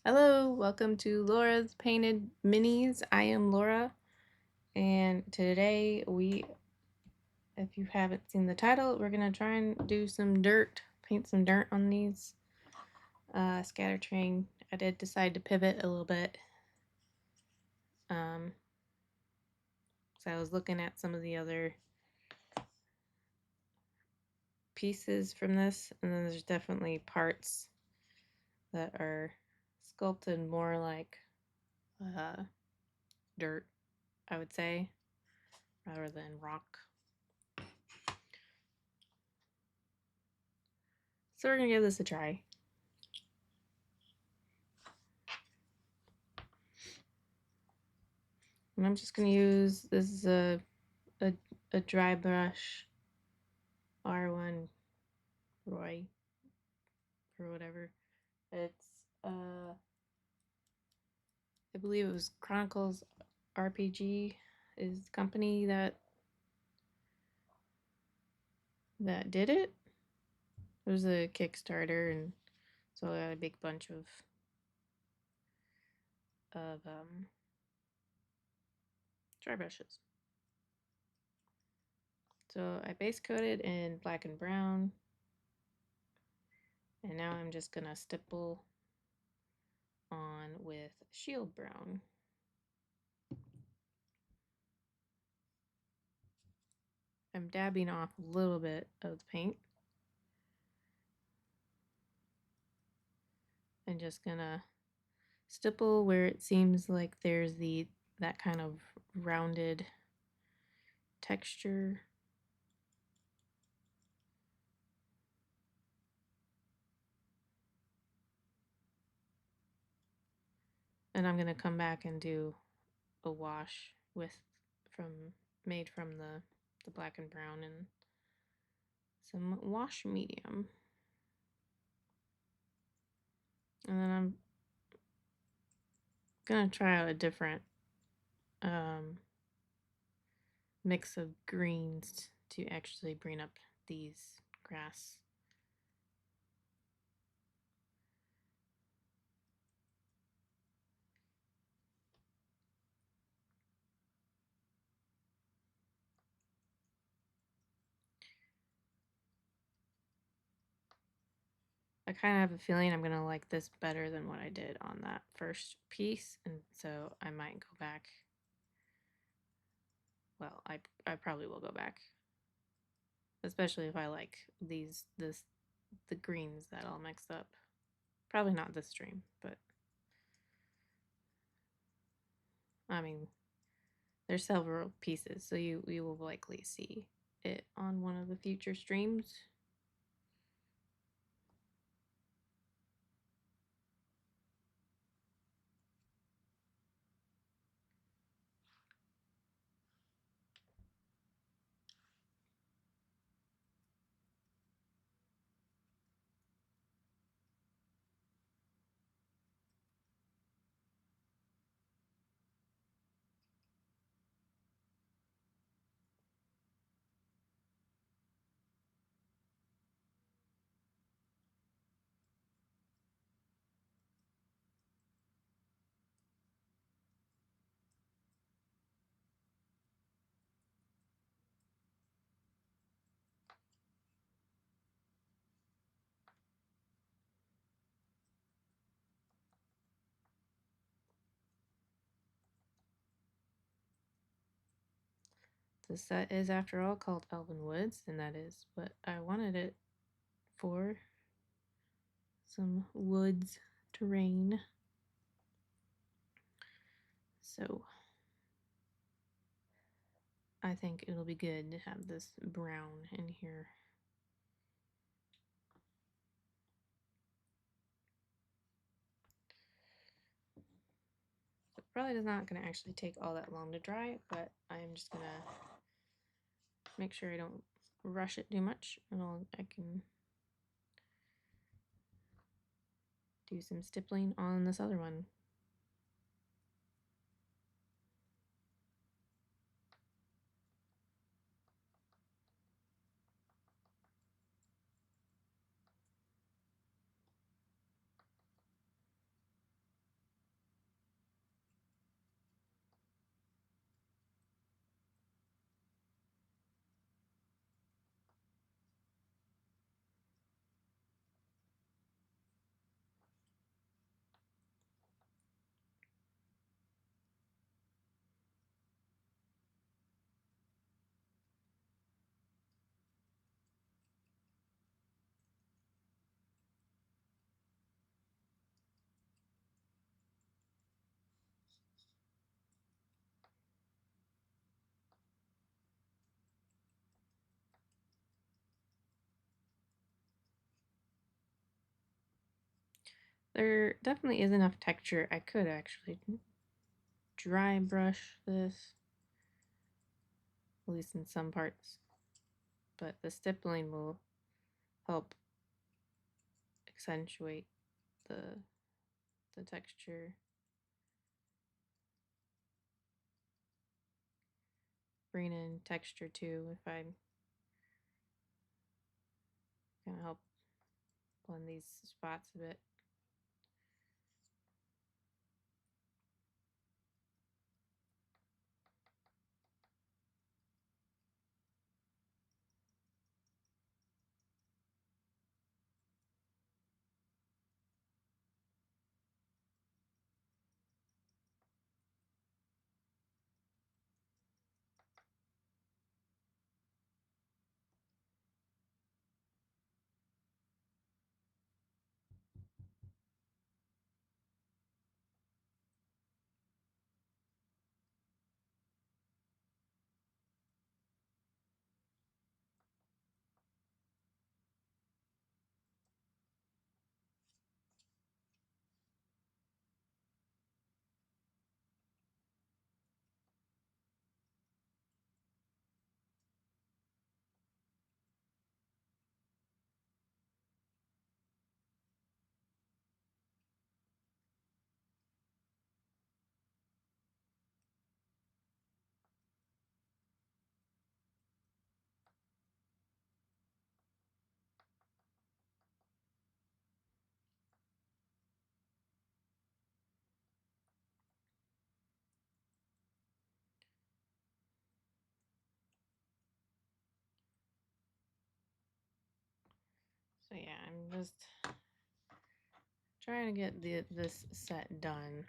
Hello, welcome to Laura's Painted Minis. I am Laura, and today if you haven't seen the title, we're gonna try and do some dirt, paint some dirt on these scatter train. I did decide to pivot a little bit, so I was looking at some of the other pieces from this, and then there's definitely parts that are sculpted more like dirt, I would say, rather than rock. So we're gonna give this a try. And I'm just gonna use, this is a dry brush R1 Roy or whatever. It's I believe it was Chronicles RPG is the company that did it. It was a Kickstarter, and so I got a big bunch of dry brushes. So I base coated in black and brown, and now I'm just gonna stipple on with shield brown. I'm dabbing off a little bit of the paint and just gonna stipple where it seems like there's that kind of rounded texture. And I'm gonna come back and do a wash from made from the black and brown and some wash medium. And then I'm gonna try out a different mix of greens to actually bring up these grass. I kind of have a feeling I'm gonna like this better than what I did on that first piece, and so I might go back. Well, I probably will go back, especially if I like the greens that I'll mix up. Probably not this stream, but I mean, there's several pieces, so you will likely see it on one of the future streams. The set is, after all, called Elven Woods, and that is what I wanted it for. Some woods terrain. So I think it'll be good to have this brown in here. It probably is not going to actually take all that long to dry, but I'm just going to make sure I don't rush it too much, and I can do some stippling on this other one. There definitely is enough texture. I could actually dry brush this, at least in some parts, but the stippling will help accentuate the texture. Bring in texture too if I'm gonna help blend these spots a bit. So yeah, I'm just trying to get this set done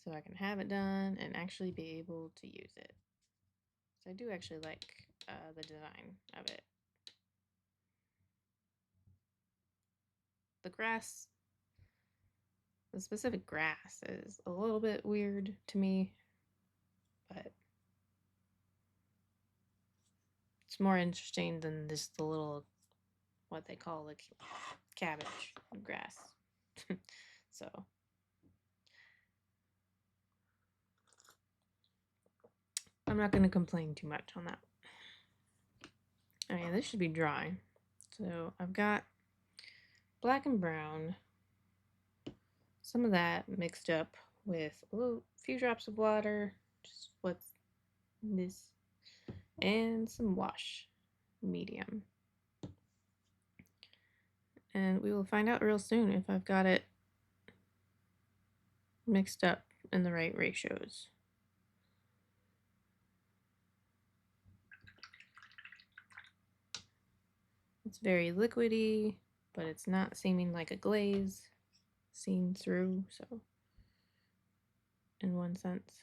so I can have it done and actually be able to use it. So I do actually like the design of it. The grass, the specific grass is a little bit weird to me, but it's more interesting than just the little, what they call like cabbage grass. So I'm not going to complain too much on that. Okay, this should be dry. So I've got black and brown, some of that mixed up with a few drops of water, just what's this, and some wash medium. And we will find out real soon if I've got it mixed up in the right ratios. It's very liquidy, but it's not seeming like a glaze seen through, so in one sense.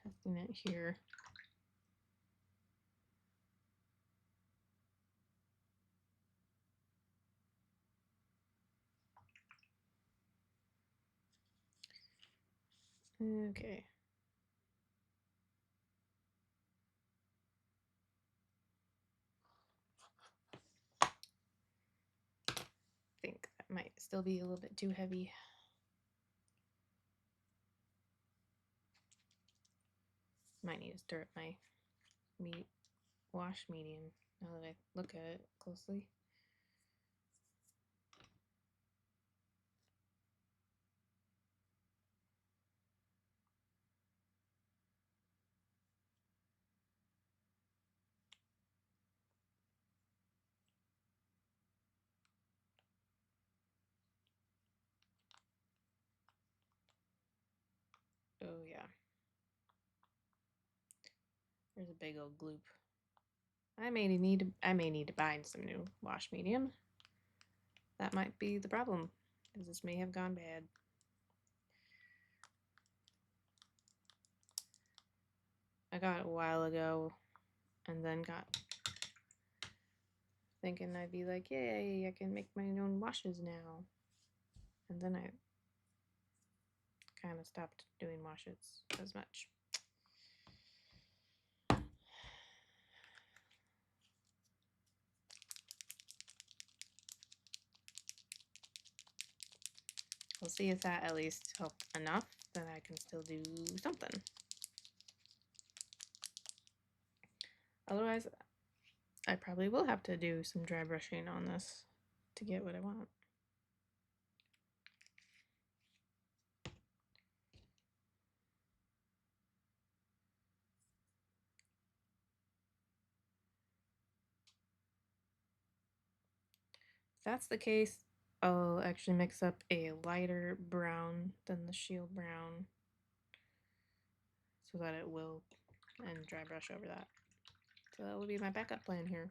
Testing it here. Okay. I think that might still be a little bit too heavy. Might need to stir up my wash medium now that I look at it closely. Oh yeah. There's a big old gloop. I may need to buy some new wash medium. That might be the problem, because this may have gone bad. I got it a while ago and then got thinking I'd be like, yay, I can make my own washes now. And then I kind of stopped doing washes as much. We'll see if that at least helped enough that I can still do something. Otherwise, I probably will have to do some dry brushing on this to get what I want. If that's the case, I'll actually mix up a lighter brown than the shield brown so that it will, and dry brush over that. So that will be my backup plan here.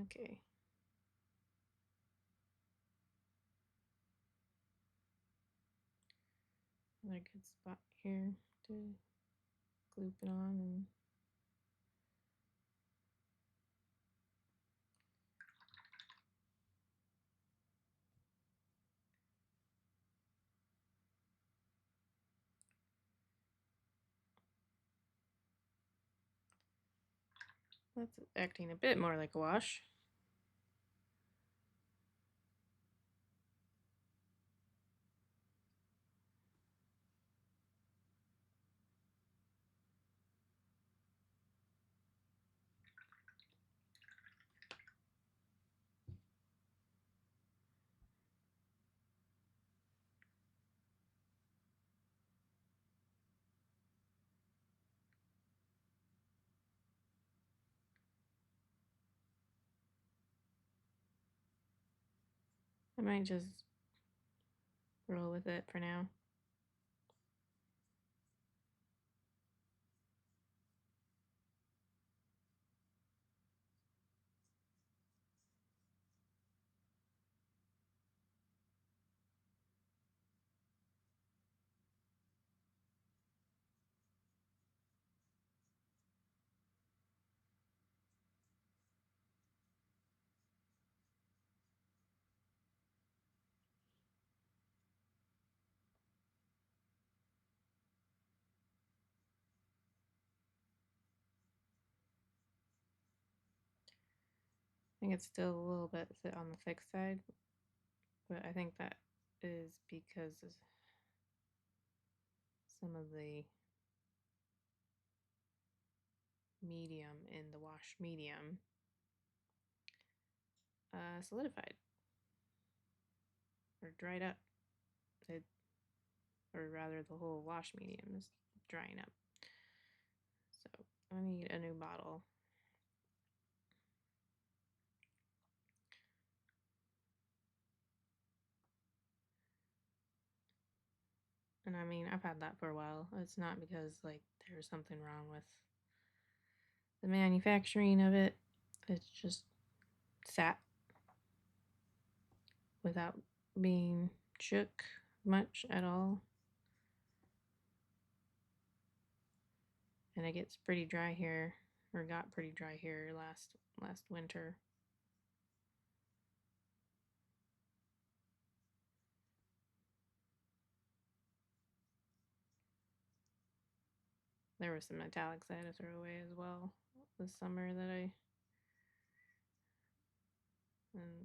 Okay. Another good spot here to gloop it on and that's acting a bit more like a wash. I might just roll with it for now. I think it's still a little bit on the thick side, but I think that is because some of the medium in the wash medium solidified or dried up. Or rather the whole wash medium is drying up. So I need a new bottle. And I mean, I've had that for a while. It's not because like there's something wrong with the manufacturing of it. It's just sat without being shook much at all. And it gets pretty dry here, or got pretty dry here last winter. There was some metallics I had to throw away as well this summer and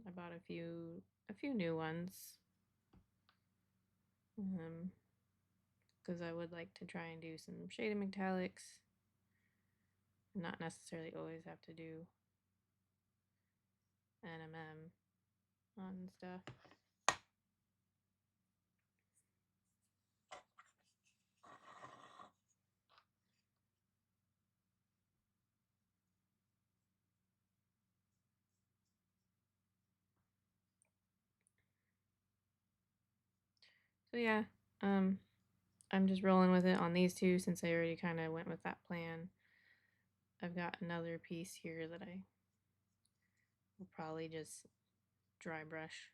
I bought a few new ones. Because I would like to try and do some shaded metallics, not necessarily always have to do NMM on stuff. So yeah, I'm just rolling with it on these two since I already kind of went with that plan. I've got another piece here that I will probably just dry brush.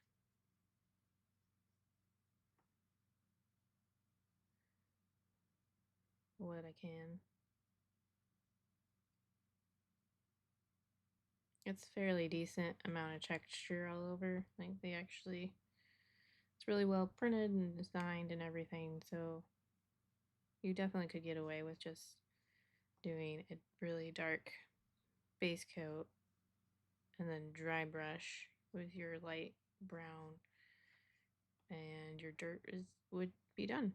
what I can. It's fairly decent amount of texture all over. Like they actually, it's really well printed and designed and everything. So you definitely could get away with just doing a really dark base coat and then dry brush with your light brown, and your dirt would be done.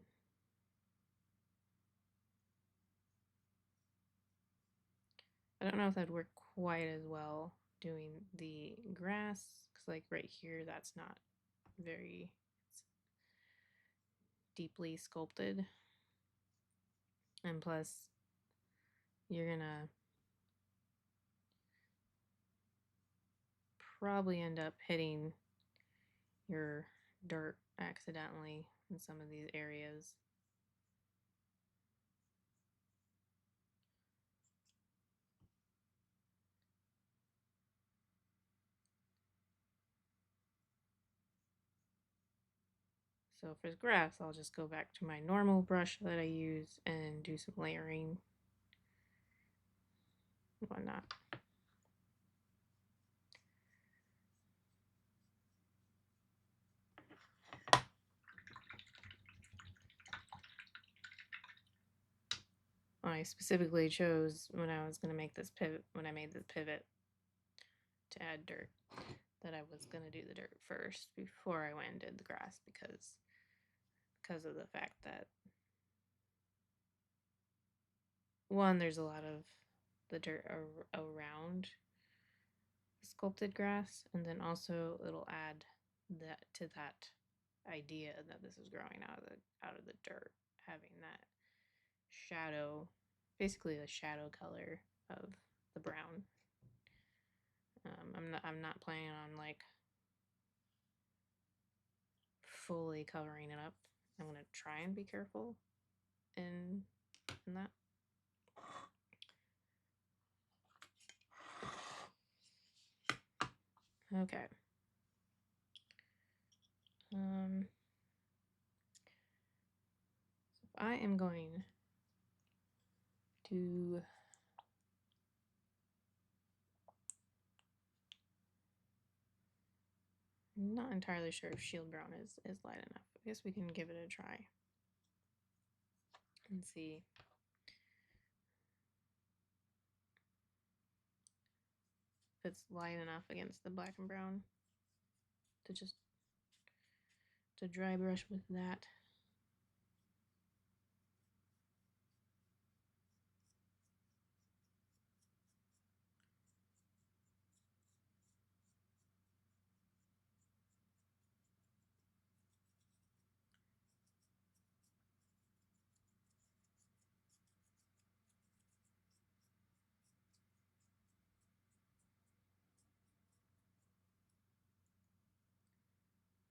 I don't know if that'd work quite as well doing the grass, because like right here, that's not very deeply sculpted. And plus, you're gonna probably end up hitting your dirt accidentally in some of these areas. So for grass, I'll just go back to my normal brush that I use and do some layering and whatnot. I specifically chose when I was going to make this pivot, when I made this pivot to add dirt, that I was going to do the dirt first before I went and did the grass, because of the fact that, one, there's a lot of the dirt around the sculpted grass, and then also it'll add that to that idea that this is growing out of the dirt, having that shadow, basically the shadow color of the brown. I'm not planning on like fully covering it up. I'm gonna try and be careful in that. Okay. So I am going to I'm not entirely sure if Shield Brown is light enough. I guess we can give it a try and see. If it's light enough against the black and brown to dry brush with that.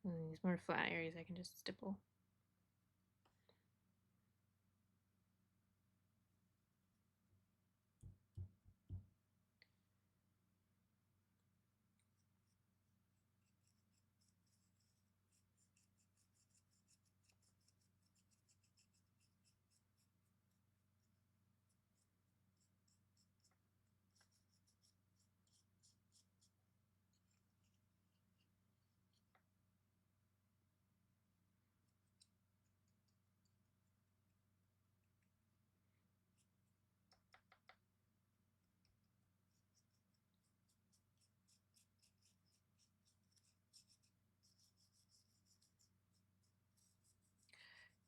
And these more flat areas I can just stipple.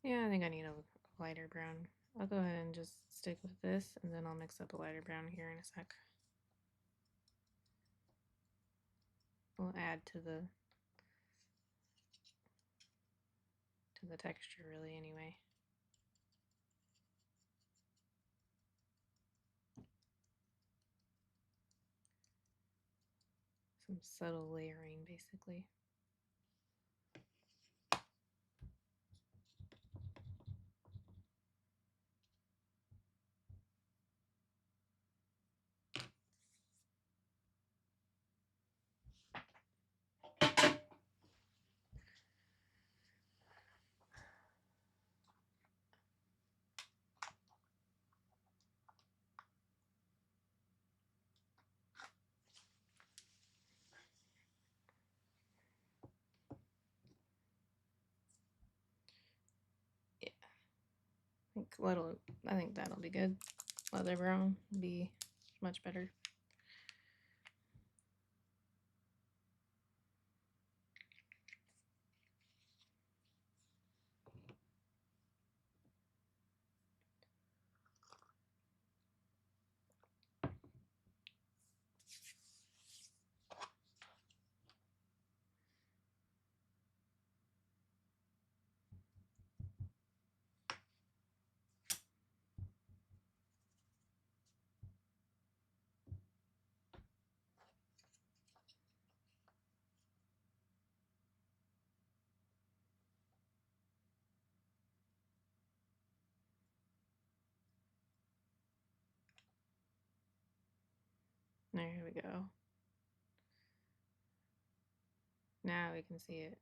Yeah, I think I need a lighter brown. I'll go ahead and just stick with this, and then I'll mix up a lighter brown here in a sec. We'll add to the texture really anyway. Some subtle layering basically. I think that'll be good. Leather brown would be much better. There we go. Now we can see it.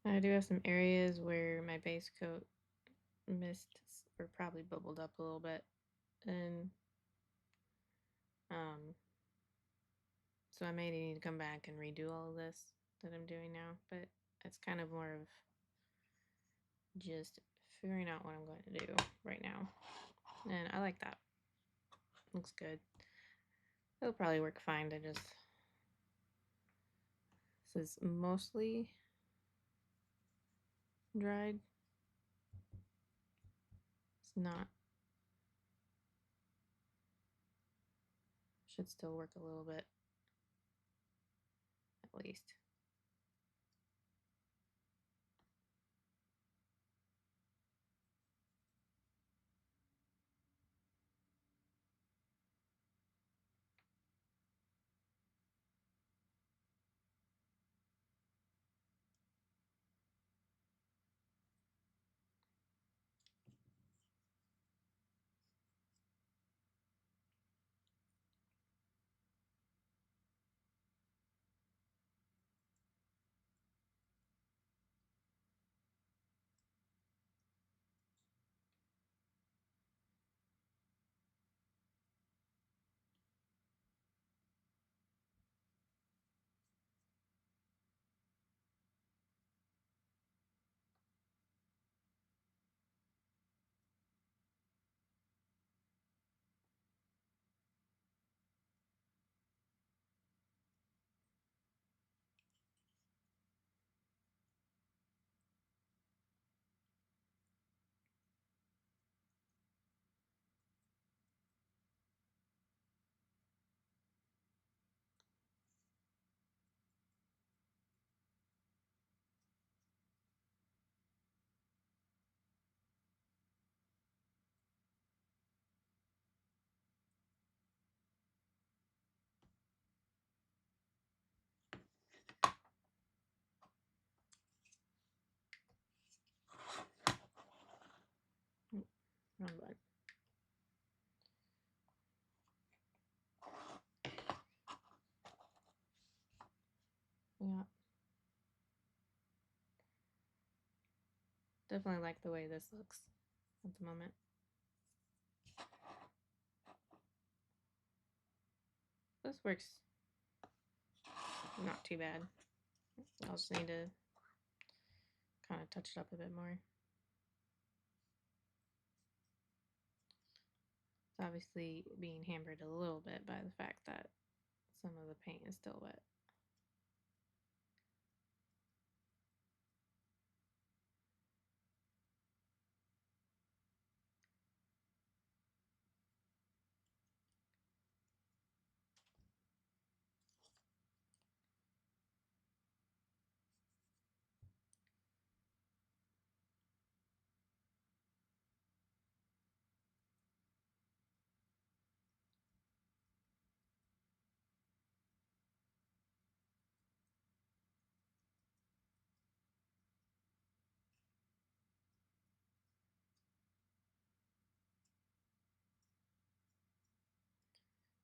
I do have some areas where my base coat missed or probably bubbled up a little bit, and so I may need to come back and redo all of this that I'm doing now, but it's kind of more of just figuring out what I'm going to do right now, and I like that. Looks good. It'll probably work fine to just, this is mostly dried. It's not, should still work a little bit at least. Definitely like the way this looks at the moment. This works not too bad. I'll just need to kind of touch it up a bit more. It's obviously being hampered a little bit by the fact that some of the paint is still wet.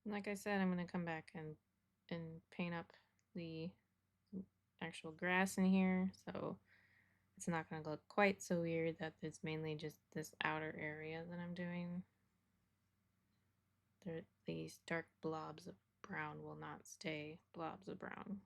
And like I said, I'm going to come back and paint up the actual grass in here, so it's not going to look quite so weird that it's mainly just this outer area that I'm doing. These dark blobs of brown will not stay blobs of brown.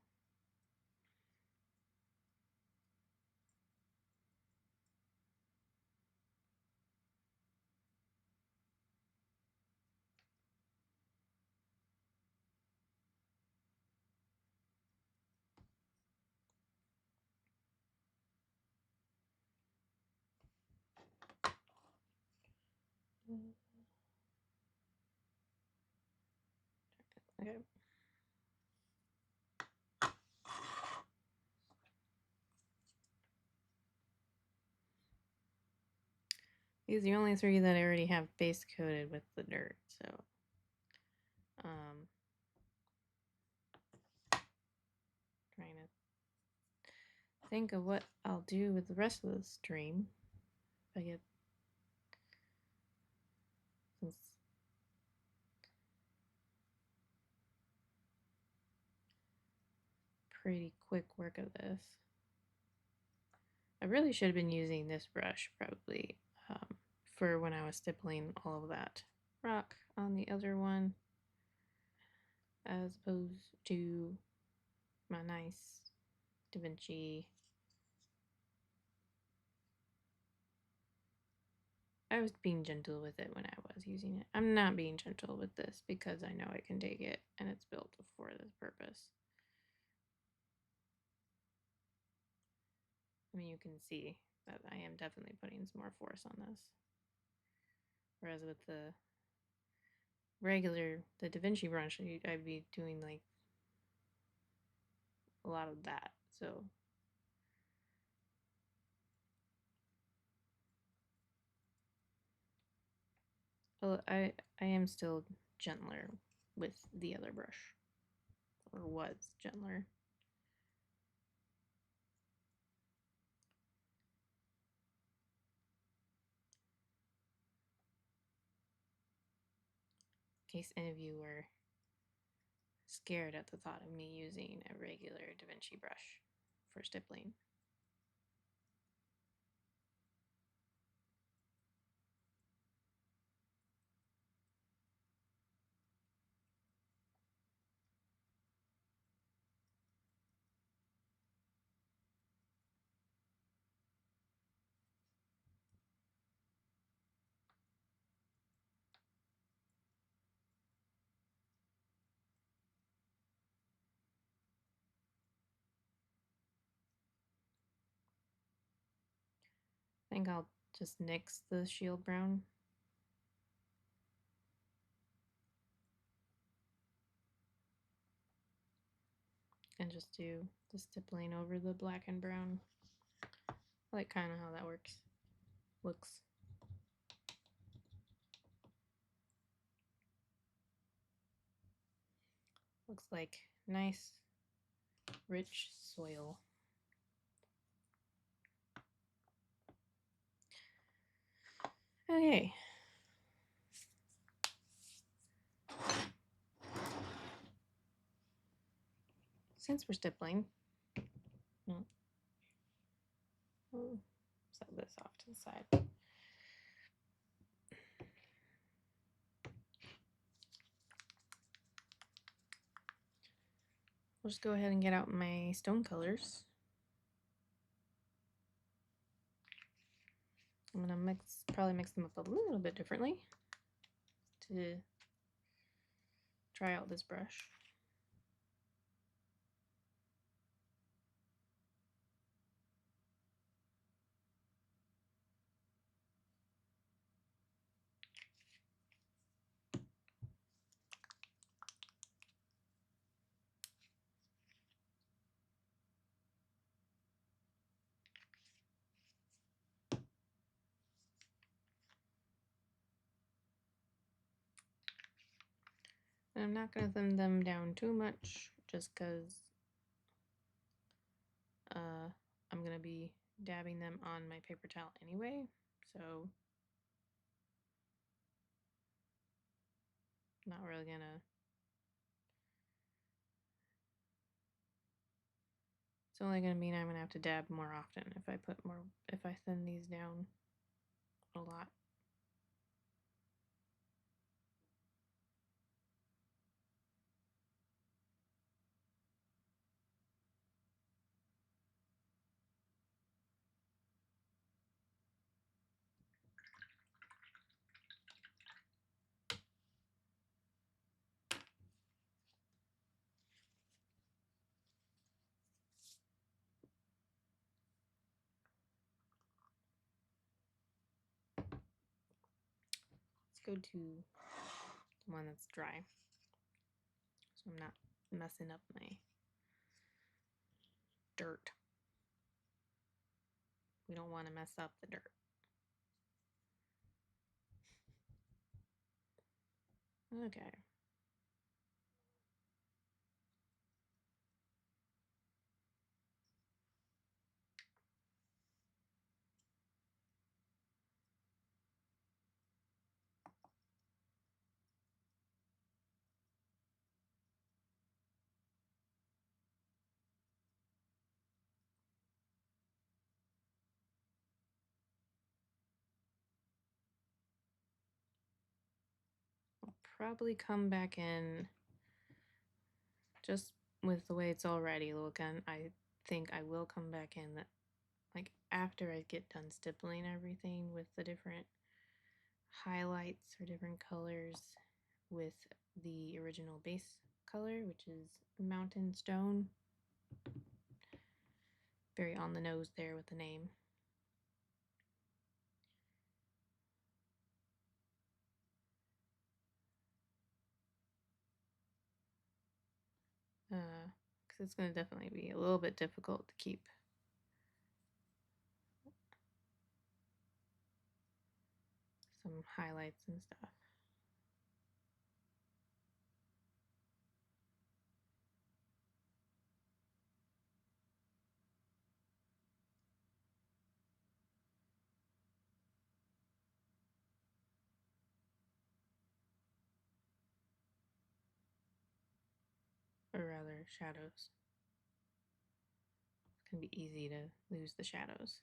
Okay. These are the only three that I already have base coated with the dirt, so trying to think of what I'll do with the rest of the stream if I get some pretty quick work of this. I really should have been using this brush probably for when I was stippling all of that rock on the other one, as opposed to my nice Da Vinci. I was being gentle with it when I was using it. I'm not being gentle with this because I know I can take it and it's built for this purpose. I mean, you can see that I am definitely putting some more force on this. Whereas with the regular, the Da Vinci brush, I'd be doing like a lot of that. So I am still gentler with the other brush, or was gentler. In case any of you were scared at the thought of me using a regular Da Vinci brush for stippling. I think I'll just nix the shield brown. And just do the stippling over the black and brown. I like kind of how that looks. Looks like nice, rich soil. Okay. Since we're stippling, no. Oh, set this off to the side. I'll just go ahead and get out my stone colors. I'm gonna probably mix them up a little bit differently to try out this brush. And I'm not going to thin them down too much just because I'm going to be dabbing them on my paper towel anyway. So not really going to. It's only going to mean I'm going to have to dab more often if I thin these down a lot. Let's go to the one that's dry, so I'm not messing up my dirt. We don't want to mess up the dirt. Okay. I'll probably come back in just with the way it's already looking. I think I will come back in like after I get done stippling everything with the different highlights or different colors with the original base color, which is Mountain Stone. Very on the nose there with the name. Because it's going to definitely be a little bit difficult to keep some highlights and stuff. Or rather, shadows. It's going to be easy to lose the shadows.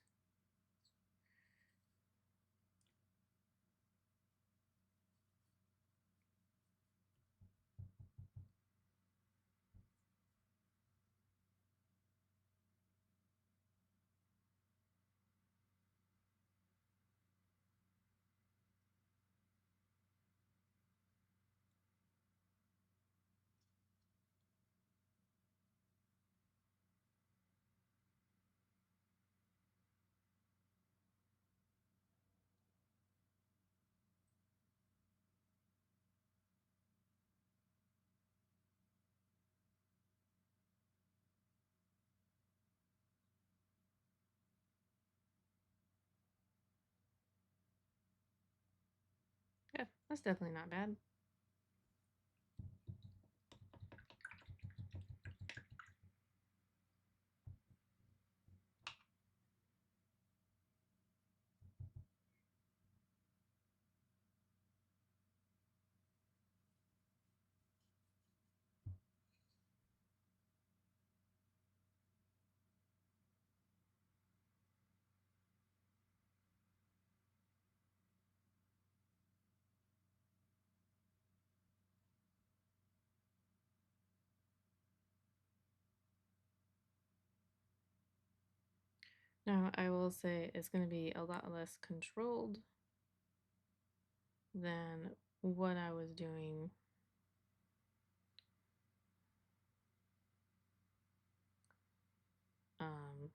Yeah, that's definitely not bad. Now, I will say it's going to be a lot less controlled than what I was doing um,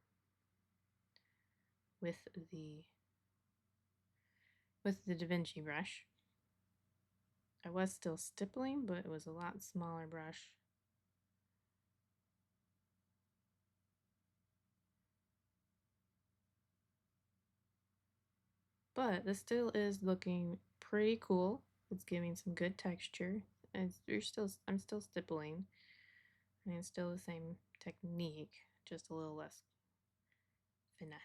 with the DaVinci brush. I was still stippling, but it was a lot smaller brush. But this still is looking pretty cool. It's giving some good texture. And I'm still stippling. I mean, it's still the same technique, just a little less finesse.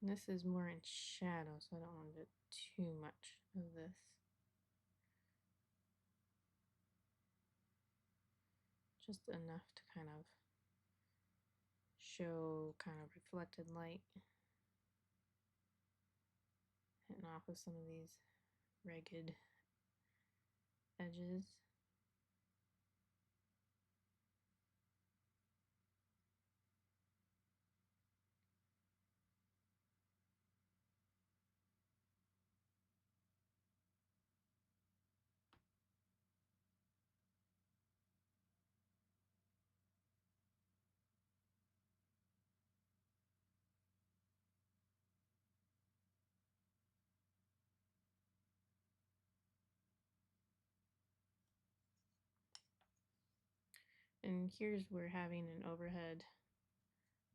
And this is more in shadow, so I don't want to do too much of this. Just enough to kind of show kind of reflected light hitting off of some of these ragged edges. And here's where having an overhead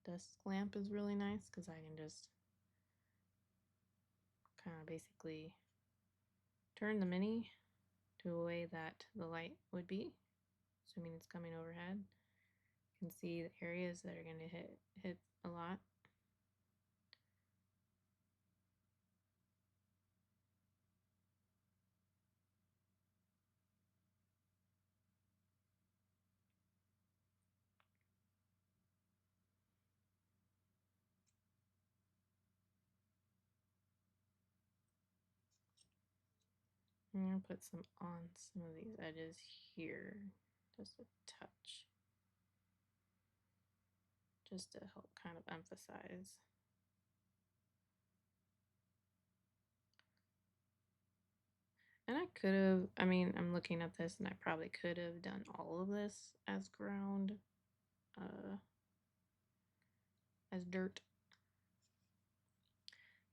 desk lamp is really nice, because I can just kind of basically turn the mini to a way that the light would be, assuming it's coming overhead. You can see the areas that are going to hit a lot. I'm going to put some on some of these edges here, just a touch, just to help kind of emphasize. And I could have, I mean, I'm looking at this and I probably could have done all of this as ground, as dirt.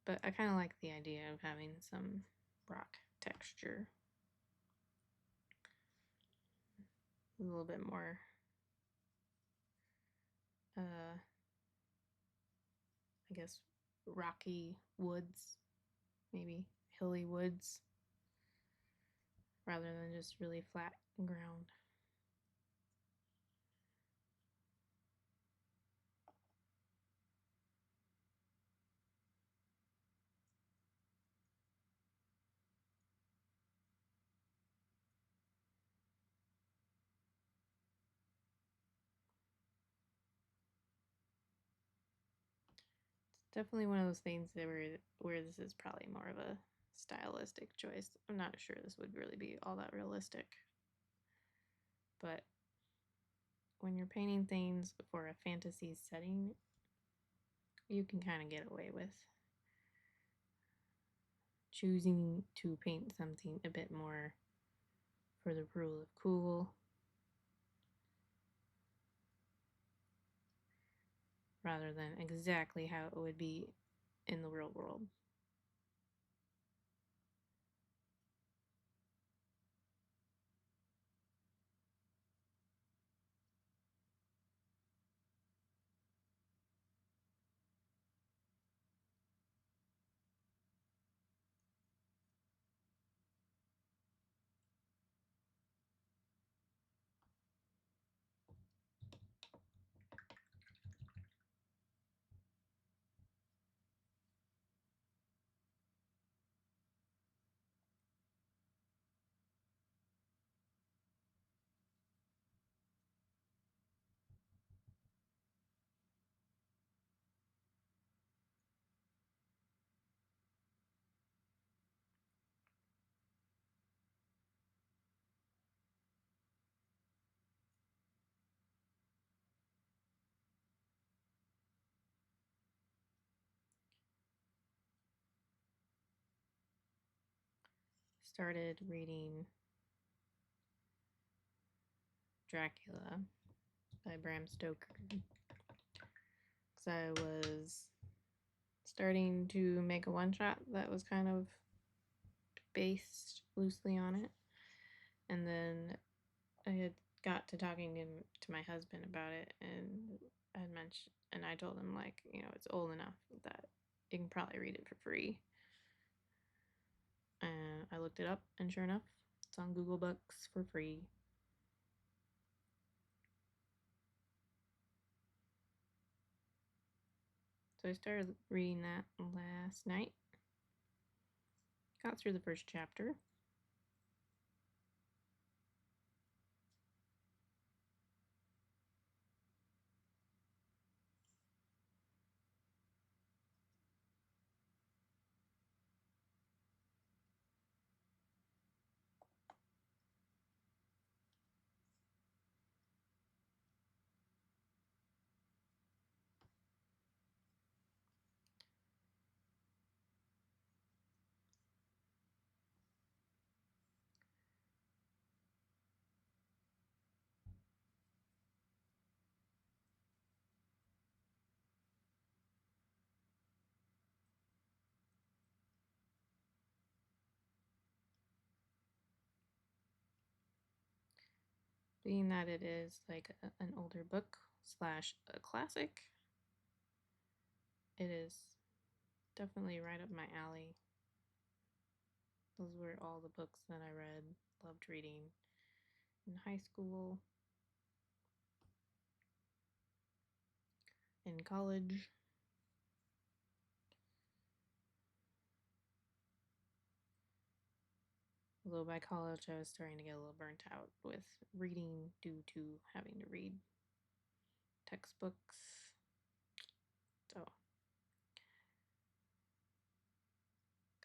But I kind of like the idea of having some rock texture. A little bit more I guess rocky woods, maybe hilly woods, rather than just really flat ground. Definitely one of those things that where this is probably more of a stylistic choice. I'm not sure this would really be all that realistic. But when you're painting things for a fantasy setting, you can kind of get away with choosing to paint something a bit more for the rule of cool rather than exactly how it would be in the real world. started reading Dracula by Bram Stoker because I was starting to make a one-shot that was kind of based loosely on it, and then I had got to talking to my husband about it, and I told him, like, it's old enough that you can probably read it for free. And I looked it up, and sure enough, it's on Google Books for free. So I started reading that last night. Got through the first chapter. Being that it is like an older book slash a classic, it is definitely right up my alley. Those were all the books that I loved reading in high school, in college. Although by college I was starting to get a little burnt out with reading due to having to read textbooks. So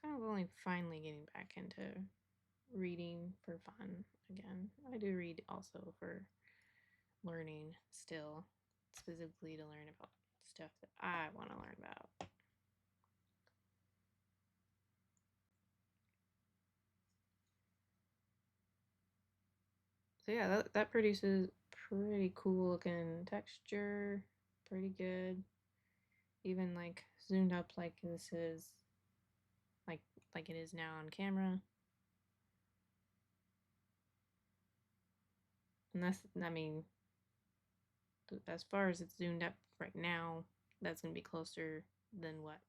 kind of only finally getting back into reading for fun again. I do read also for learning still, specifically to learn about stuff that I want to learn about. So yeah, that produces pretty cool looking texture, pretty good. Even like zoomed up like this is like it is now on camera. And I mean, as far as it's zoomed up right now, that's going to be closer than what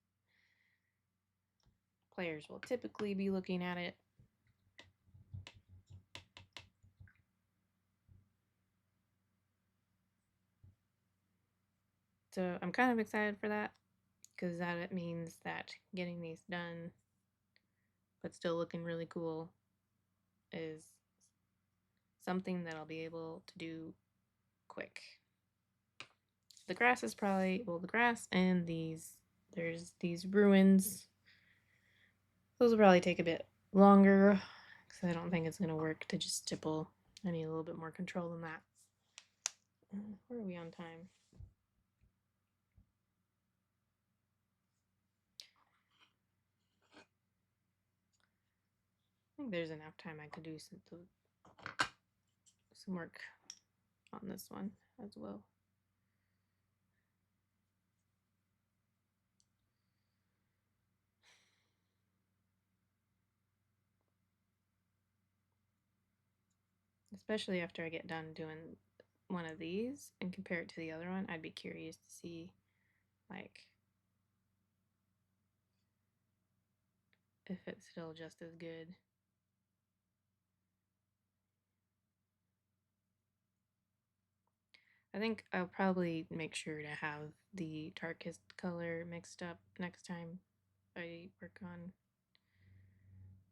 players will typically be looking at it. So I'm kind of excited for that, because that means that getting these done but still looking really cool is something that I'll be able to do quick. The grass is probably, well, the grass and there's these ruins. Those will probably take a bit longer, because I don't think it's going to work to just stipple. I need a little bit more control than that. Where are we on time? I think there's enough time I could do some work on this one as well. Especially after I get done doing one of these and compare it to the other one, I'd be curious to see, like, if it's still just as good. I think I'll probably make sure to have the darkest color mixed up next time I work on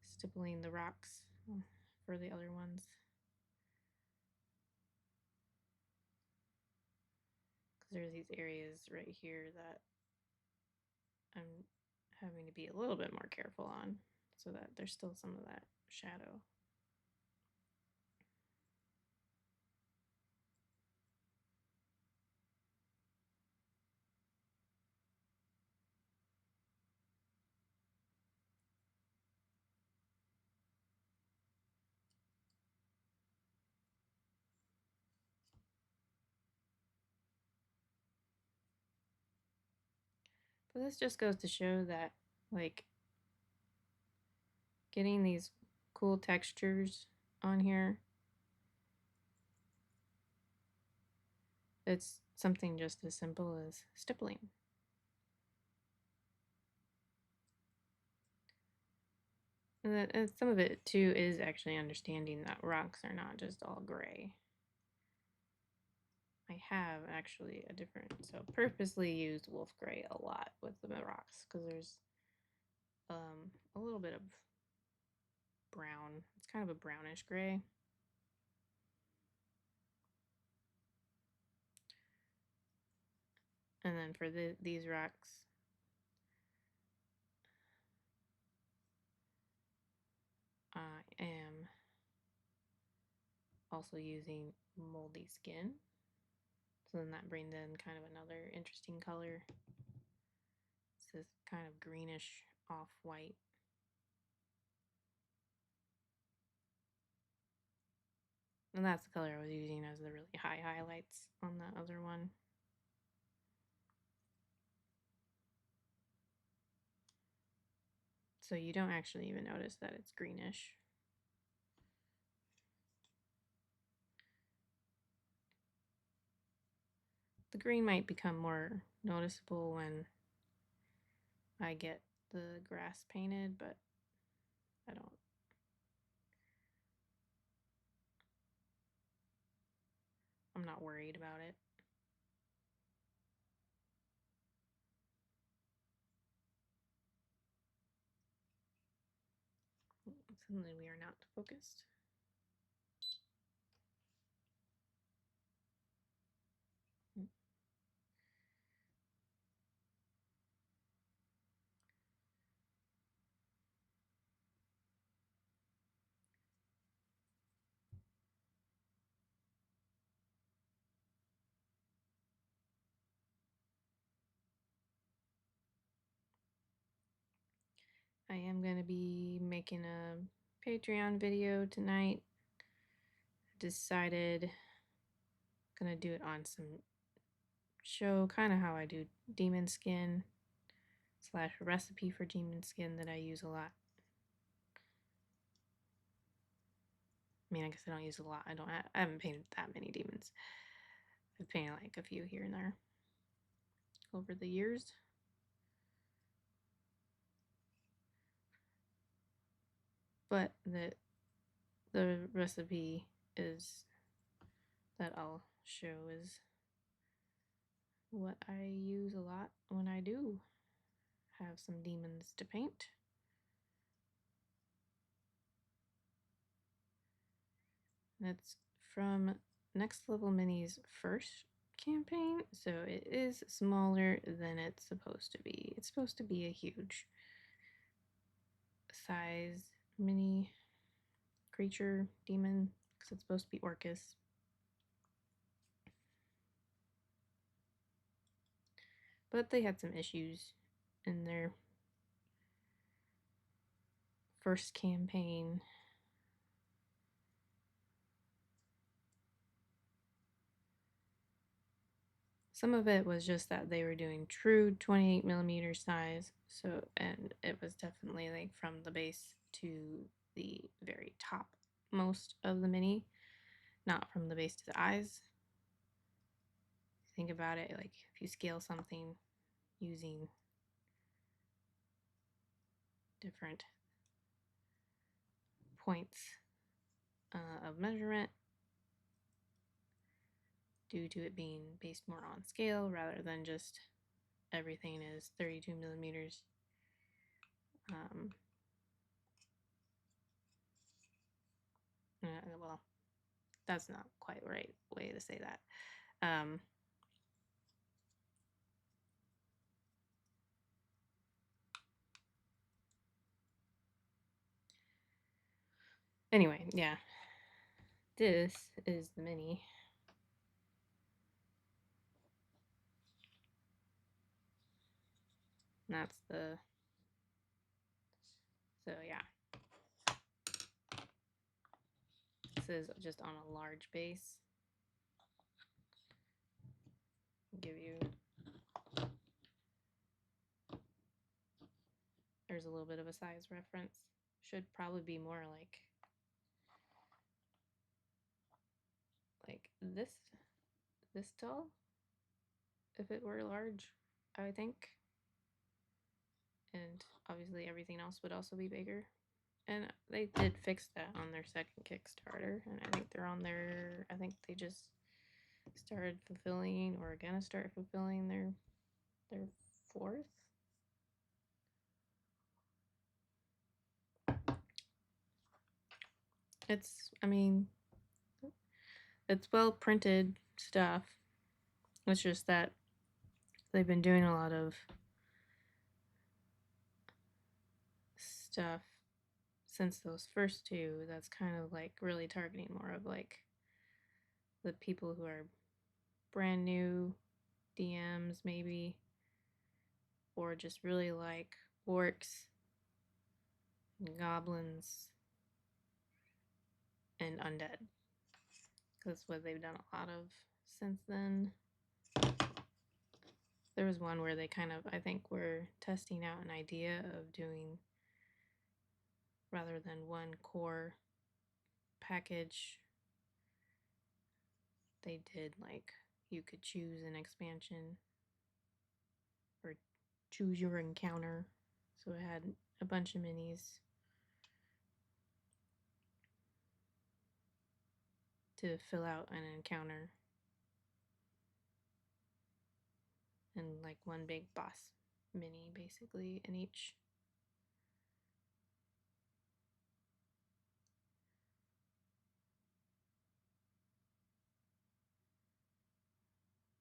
stippling the rocks for the other ones. Because there's these areas right here that I'm having to be a little bit more careful on, so that there's still some of that shadow. But this just goes to show that, like, getting these cool textures on here, it's something just as simple as stippling. And some of it too is actually understanding that rocks are not just all gray. I have actually a different, so purposely used wolf gray a lot with the rocks because there's a little bit of brown. It's kind of a brownish gray. And then for these rocks, I am also using moldy skin. So then that brings in kind of another interesting color. It's this kind of greenish off-white. And that's the color I was using as the really high highlights on that other one. So you don't actually even notice that it's greenish. The green might become more noticeable when I get the grass painted, but I don't. I'm not worried about it. Suddenly we are not focused. I am going to be making a Patreon video tonight. Decided gonna do it on some show kind of how I do demon skin / recipe for demon skin that I use a lot. I mean, I guess I don't use a lot. I haven't painted that many demons. I've painted like a few here and there over the years. But the recipe is that I'll show is what I use a lot when I do have some demons to paint. That's from Next Level Mini's first campaign, so it is smaller than it's supposed to be. It's supposed to be a huge size mini creature demon because it's supposed to be Orcus. But they had some issues in their first campaign. Some of it was just that they were doing true 28mm size, so, and it was definitely like from the base to the very top most of the mini, not from the base to the eyes. Think about it, like if you scale something using different points of measurement due to it being based more on scale rather than just everything is 32mm. Well, that's not quite the right way to say that. Anyway, yeah. This is the mini. That's the, so yeah. This is just on a large base. Give you There's a little bit of a size reference. Should probably be more like this tall if it were large, I think. And obviously everything else would also be bigger. And they did fix that on their second Kickstarter, and I think they're on their, I think they just started fulfilling or gonna start fulfilling their fourth. I mean, it's well printed stuff. It's just that they've been doing a lot of stuff since those first two that's kind of like really targeting more of like the people who are brand new DMs maybe, or just really like orcs and goblins and undead. That's what they've done a lot of since then. There was one where they kind of, I think, were testing out an idea of doing, rather than one core package, they did like you could choose an expansion or choose your encounter. So it had a bunch of minis to fill out an encounter and like one big boss mini basically in each.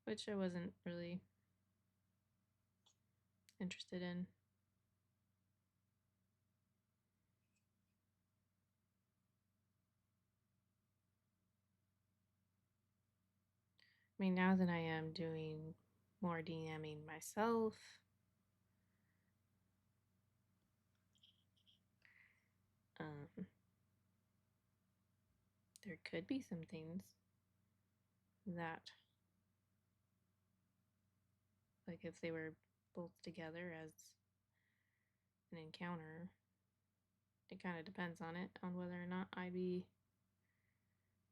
Which I wasn't really interested in. I mean, now that I am doing more DMing myself, there could be some things that, like if they were both together as an encounter, it kind of depends on it, on whether or not I'd be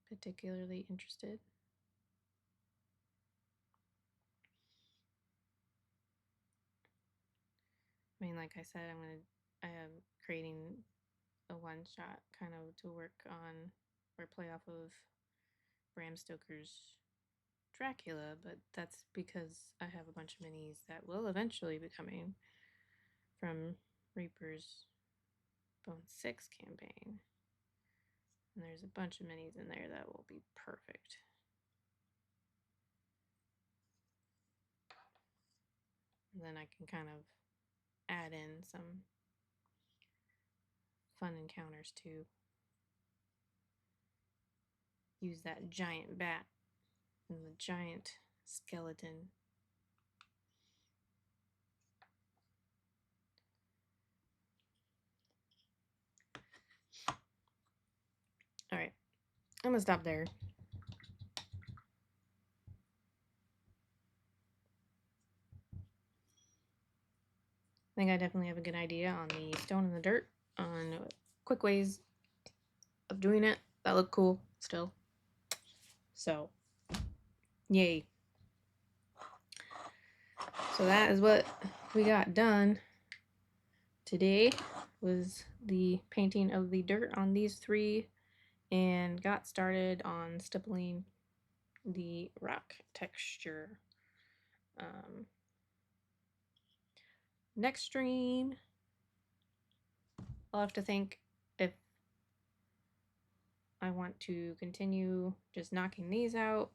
particularly interested. I mean, like I said, I am creating a one-shot kind of to work on or play off of Bram Stoker's Dracula, but that's because I have a bunch of minis that will eventually be coming from Reaper's Bone 6 campaign. And there's a bunch of minis in there that will be perfect. And then I can kind of add in some fun encounters too. Use that giant bat and the giant skeleton. Alright, I'm gonna stop there. I think I definitely have a good idea on the stone in the dirt, on quick ways of doing it that look cool still. So, yay. So that is what we got done today, was the painting of the dirt on these three, and got started on stippling the rock texture. Next stream, I'll have to think if I want to continue just knocking these out,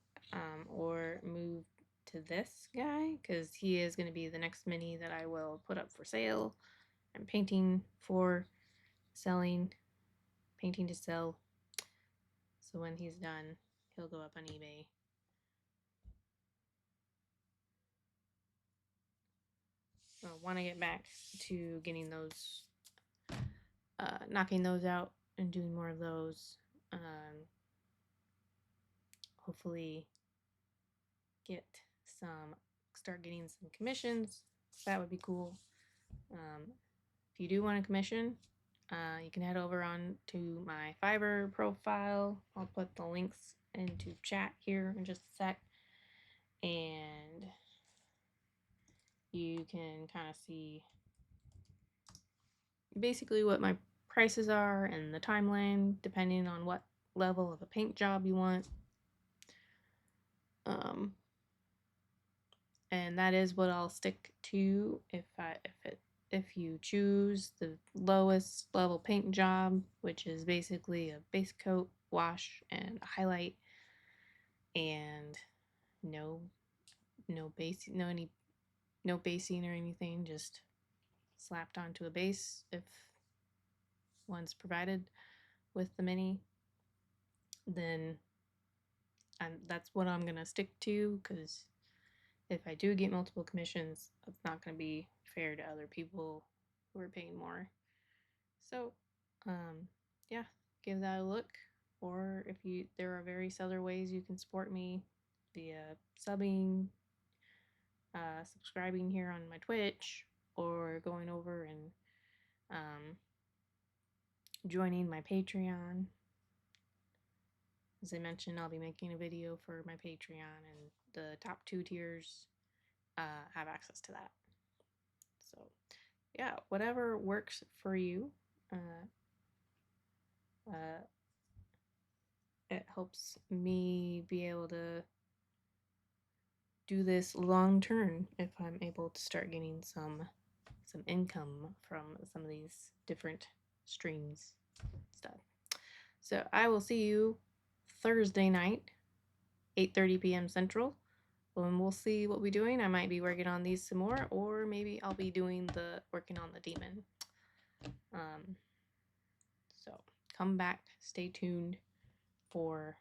or move to this guy, because he is going to be the next mini that I will put up for sale. I'm painting for selling, painting to sell. So when he's done, he'll go up on eBay. So I want to get back to getting those, knocking those out and doing more of those. Hopefully start getting some commissions. That would be cool. If if you do want a commission, you can head over on to my Fiverr profile. I'll put the links into chat here in just a sec. And you can kind of see basically what my prices are and the timeline, depending on what level of a paint job you want. And that is what I'll stick to if you choose the lowest level paint job, which is basically a base coat, wash, and a highlight, and no basing or anything, just slapped onto a base if one's provided with the mini. Then that's what I'm gonna stick to, because if I do get multiple commissions, it's not gonna be fair to other people who are paying more. So, yeah, give that a look. Or if there are various other ways you can support me via subbing, subscribing here on my Twitch, or going over and joining my Patreon. As I mentioned, I'll be making a video for my Patreon, and the top 2 tiers have access to that. So, yeah, whatever works for you. It helps me be able to do this long term if I'm able to start getting some income from some of these different streams stuff. So I will see you Thursday night, 8:30 p.m. Central, and we'll see what we're doing. I might be working on these some more, or maybe I'll be working on the demon. So come back, stay tuned for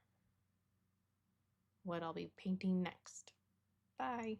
what I'll be painting next. Bye.